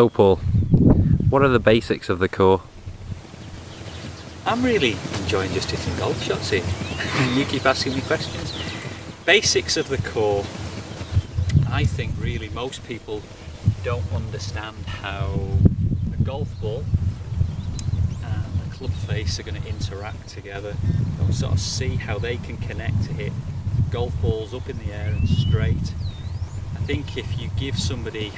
So Paul, what are the basics of the core? I'm really enjoying just hitting golf shots here. You keep asking me questions. Basics of the core. I think really most people don't understand how a golf ball and a club face are going to interact together. Don't sort of see how they can connect to hit golf balls up in the air and straight. I think if you give somebody,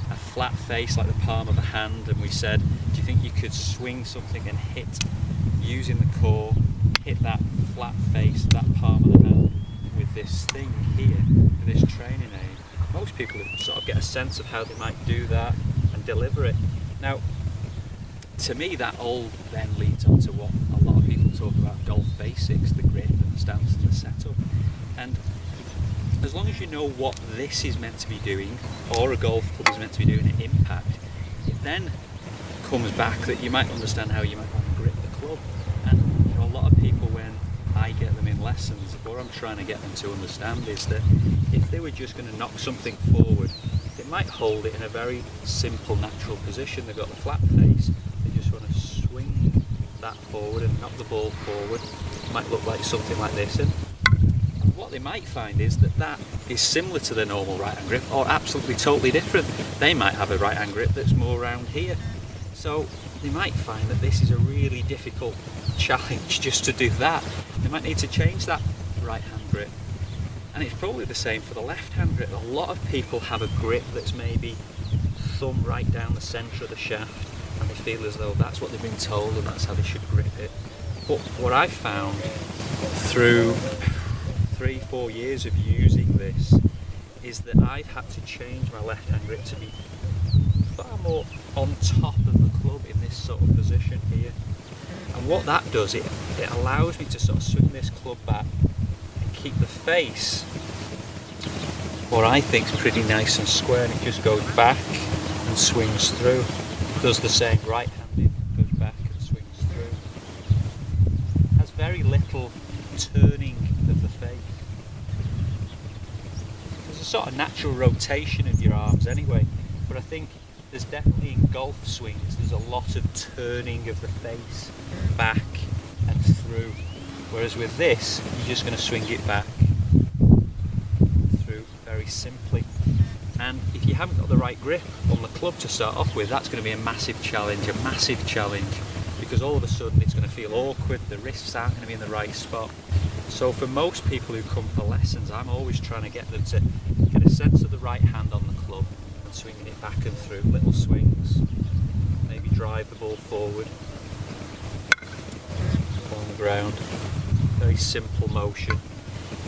a flat face like the palm of a hand, and we said, do you think you could swing something and hit using the core, hit that flat face, that palm of the hand with this thing here, with this training aid? Most people sort of get a sense of how they might do that and deliver it. Now, to me, that all then leads on to what a lot of people talk about: golf basics, the grip and the stance and the setup. And as long as you know what this is meant to be doing, or a golf club is meant to be doing at impact, it then comes back that you might understand how you might want to grip the club. And a lot of people, when I get them in lessons, what I'm trying to get them to understand is that if they were just going to knock something forward, they might hold it in a very simple, natural position. They've got the flat face, they just want to swing that forward and knock the ball forward. It might look like something like this. And what they might find is that that is similar to their normal right hand grip, or absolutely totally different. They might have a right hand grip that's more around here. So they might find that this is a really difficult challenge just to do that. They might need to change that right hand grip. And it's probably the same for the left hand grip. A lot of people have a grip that's maybe thumb right down the centre of the shaft, and they feel as though that's what they've been told and that's how they should grip it. But what I've found through 3-4 years of using this is that I've had to change my left hand grip to be far more on top of the club in this sort of position here. And what that does, it allows me to sort of swing this club back and keep the face, what I think is pretty nice and square, and it just goes back and swings through. Does the same right-handed, goes back and swings through. Has very little turning of the face. There's a sort of natural rotation of your arms anyway, but I think there's definitely in golf swings there's a lot of turning of the face back and through, whereas with this you're just going to swing it back through very simply. And if you haven't got the right grip on the club to start off with, that's going to be a massive challenge, because all of a sudden it's going to feel awkward, the wrists aren't going to be in the right spot. So for most people who come for lessons, I'm always trying to get them to get a sense of the right hand on the club and swinging it back and through, little swings, maybe drive the ball forward on the ground, very simple motion.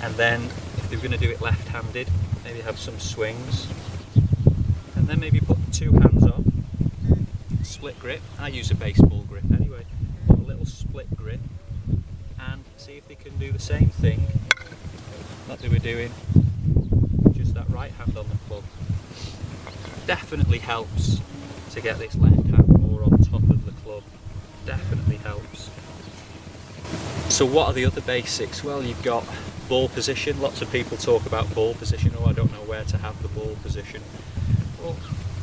And then if they're going to do it left-handed, maybe have some swings, and then maybe put 2 hands on, split grip. I use a baseball grip anyway, a little split grip, and see if they can do the same thing that they were doing, just that right hand on the club. Definitely helps to get this left hand more on top of the club, definitely helps. So what are the other basics? Well, you've got ball position. Lots of people talk about ball position. Oh, I don't know where to have the ball position. Well,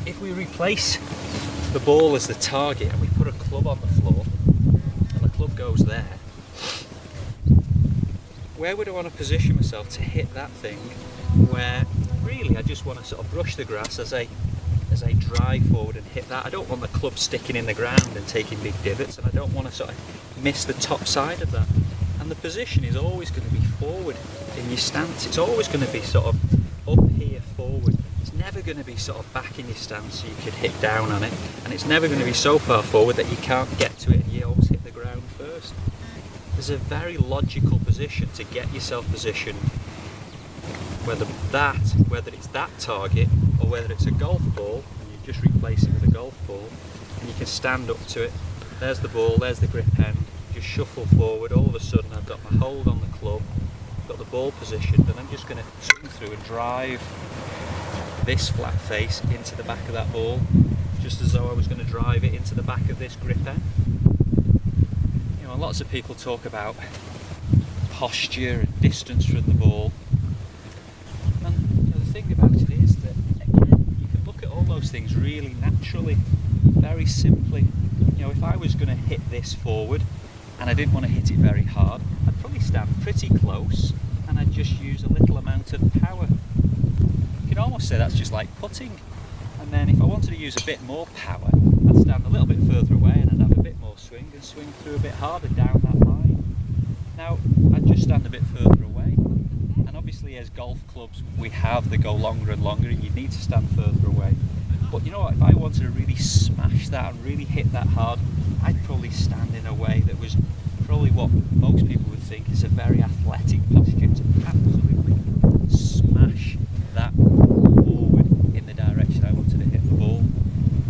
if we replace the ball as the target and we put a club on the floor and the club goes there, where would I want to position myself to hit that thing, where really I just want to sort of brush the grass as I drive forward and hit that? I don't want the club sticking in the ground and taking big divots, and I don't want to sort of miss the top side of that. And the position is always going to be forward in your stance. It's always going to be sort of up here forward. It's never going to be sort of back in your stance so you could hit down on it, and it's never going to be so far forward that you can't get to it and you always hit the ground first. There's a very logical position to get yourself positioned, whether it's that target or whether it's a golf ball and you just replace it with a golf ball, and you can stand up to it. There's the ball, there's the grip end, just shuffle forward. All of a sudden I've got my hold on the club, got the ball positioned, and I'm just going to swing through and drive this flat face into the back of that ball, just as though I was going to drive it into the back of this grip end. You know, lots of people talk about posture and distance from the ball, and the thing about it is that, again, you can look at all those things really naturally, very simply. You know, if I was going to hit this forward and I didn't want to hit it very hard, I'd probably stand pretty close and I'd just use a little amount of power. You can almost say that's just like putting. And then if I wanted to use a bit more power, I'd stand a little bit further away and I'd have a bit more swing and swing through a bit harder down that line. Now, I'd just stand a bit further away. And obviously as golf clubs we have, they go longer and longer and you need to stand further away. But you know what, if I wanted to really smash that and really hit that hard, I'd probably stand in a way that was probably what most people would think is a very athletic posture to absolutely smash that forward in the direction I wanted to hit the ball.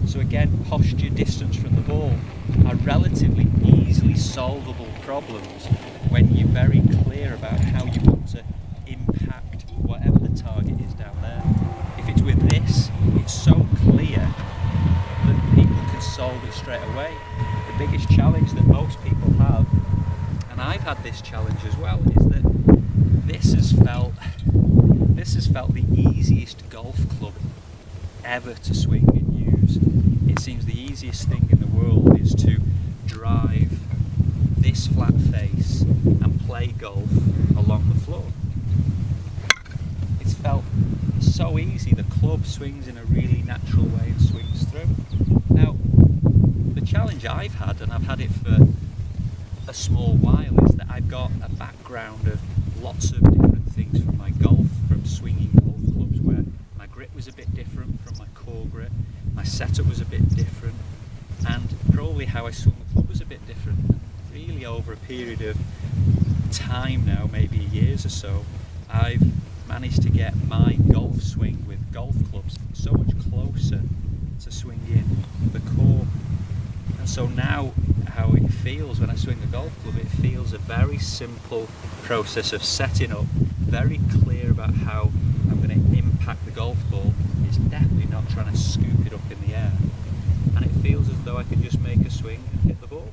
So again, posture, distance from the ball are relatively easily solvable problems when you're very clear about how you want to impact whatever the target is down there. If it's with this, it's so clear that people can solve it straight away. The biggest challenge that most people have, and I've had this challenge as well, is that this has felt the easiest golf club ever to swing and use. It seems the easiest thing in the world is to drive this flat face and play golf along the floor. It's felt so easy. The club swings in a really natural way and swings through. Now, the challenge I've had, and I've had it for a small while, is that I've got a background of lots of different things from my golf, from swinging golf clubs where my grip was a bit different from my core grip, my setup was a bit different, and probably how I swung the club was a bit different. And really over a period of time now, maybe years or so, I've managed to get my golf swing with golf clubs so much closer to swinging the core. And so now how it feels when I swing a golf club, it feels a very simple process of setting up, very clear about how I'm going to impact the golf ball. It's definitely not trying to scoop it up in the air. And it feels as though I can just make a swing and hit the ball.